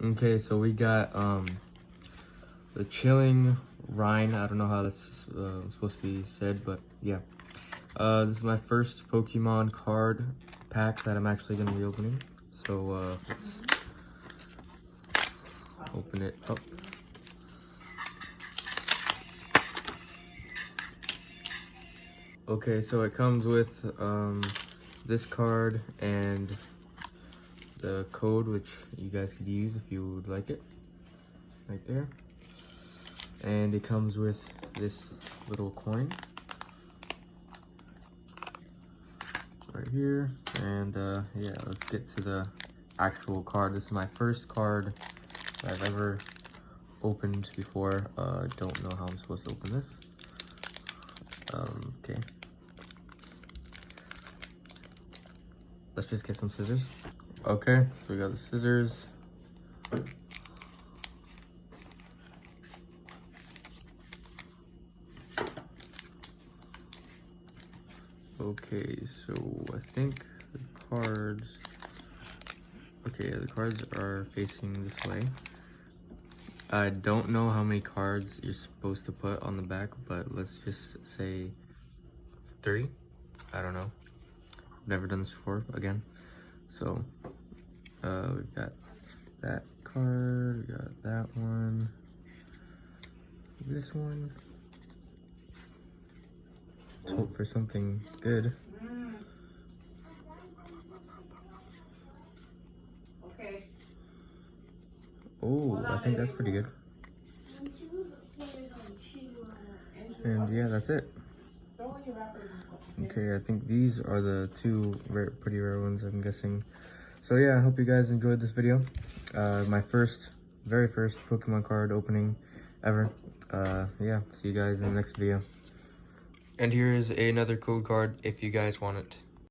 Okay, so we got the Chilling Rhine. I don't know how that's supposed to be said, but yeah. This is my first Pokemon card pack that I'm actually going to be opening. So let's open it up. Okay, so it comes with this card and the code, which you guys could use if you would like it, right there. And it comes with this little coin right here. And yeah, let's get to the actual card. This is my first card that I've ever opened before. Don't know how I'm supposed to open this. Okay, let's just get some scissors. Okay, so we got the scissors. Okay, so I think the cards, okay, the cards are facing this way. I don't know how many cards you're supposed to put on the back, but let's just say 3. I don't know. I've never done this before, again. So, we've got that card, we got that one, this one. Let's hope for something good. Okay. Oh, I think that's pretty good. And yeah, that's it. Okay, I think these are the 2 pretty rare ones, I'm guessing. So yeah, I hope you guys enjoyed this video. My very first Pokemon card opening ever. Yeah, see you guys in the next video. And here is another code card if you guys want it.